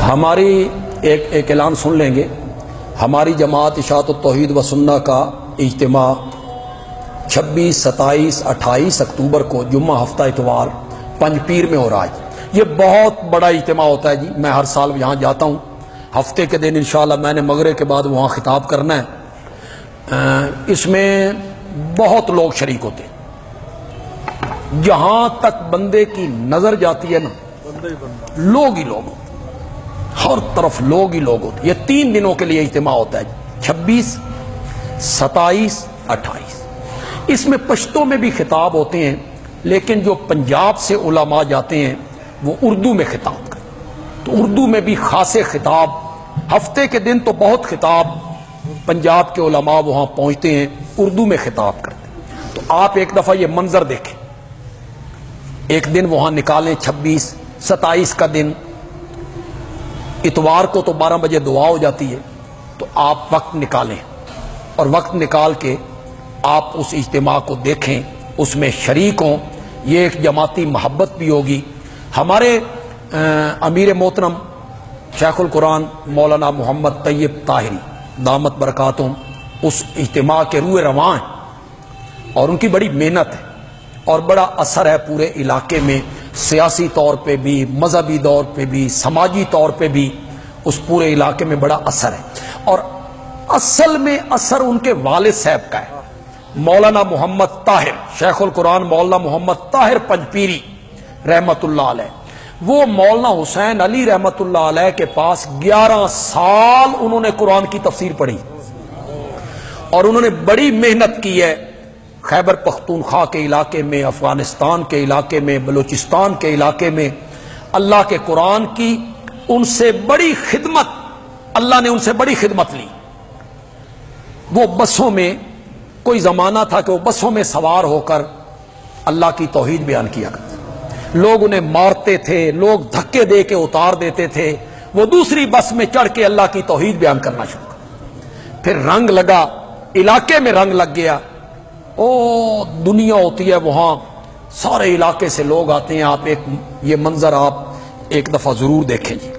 ہماری ایک اعلان سن لیں گے. ہماری جماعت اشاعت التوحید و سنہ کا اجتماع 26، 27، 28 اکتوبر کو جمعہ ہفتہ اتوار پنج پیر میں ہو رہا ہے. یہ بہت بڑا اجتماع ہوتا ہے جی. میں ہر سال یہاں جاتا ہوں. ہفتے کے دن انشاءاللہ میں نے مغرب کے بعد وہاں خطاب کرنا ہے. اس میں بہت لوگ شریک ہوتے ہیں. جہاں تک بندے کی نظر جاتی ہے نا لوگ ہی لوگ ہوتے ہیں. ہر طرف لوگ ہی لوگ ہوتے ہیں. یہ 3 دنوں کے لیے اجتماع ہوتا ہے جی. 26، 27، 28. اس میں پشتوں میں بھی خطاب ہوتے ہیں، لیکن جو پنجاب سے علماء جاتے ہیں وہ اردو میں خطاب کرتے ہیں. تو اردو میں بھی خاصے خطاب. ہفتے کے دن تو بہت خطاب پنجاب کے علماء وہاں پہنچتے ہیں، اردو میں خطاب کرتے ہیں. تو آپ ایک دفعہ یہ منظر دیکھیں. ایک دن وہاں نکالیں. 26، 27 کا دن اتوار کو تو 12 بجے دعا ہو جاتی ہے. تو آپ وقت نکالیں اور وقت نکال کے آپ اس اجتماع کو دیکھیں، اس میں شریک ہوں. یہ ایک جماعتی محبت بھی ہوگی. ہمارے امیر محترم شیخ القرآن مولانا محمد طیب طاہری دامت برکاتہم اس اجتماع کے روح رواں ہیں، اور ان کی بڑی محنت ہے اور بڑا اثر ہے پورے علاقے میں. سیاسی طور پہ بھی، مذہبی طور پہ بھی، سماجی طور پہ بھی اس پورے علاقے میں بڑا اثر ہے. اور اصل میں اثر ان کے والد صاحب کا ہے، مولانا محمد طاہر شیخ القرآن مولانا محمد طاہر پنجپیری رحمت اللہ علیہ. وہ مولانا حسین علی رحمت اللہ علیہ کے پاس 11 سال انہوں نے قرآن کی تفسیر پڑھی، اور انہوں نے بڑی محنت کی ہے. خیبر پختونخوا کے علاقے میں، افغانستان کے علاقے میں، بلوچستان کے علاقے میں اللہ کے قرآن کی ان سے بڑی خدمت، اللہ نے ان سے بڑی خدمت لی. وہ بسوں میں، کوئی زمانہ تھا کہ وہ بسوں میں سوار ہو کر اللہ کی توحید بیان کیا کرتے. لوگ انہیں مارتے تھے، لوگ دھکے دے کے اتار دیتے تھے. وہ دوسری بس میں چڑھ کے اللہ کی توحید بیان کرنا شروع کر. پھر رنگ لگا، علاقے میں رنگ لگ گیا. او دنیا ہوتی ہے وہاں، سارے علاقے سے لوگ آتے ہیں. آپ یہ منظر آپ ایک دفعہ ضرور دیکھیں جی.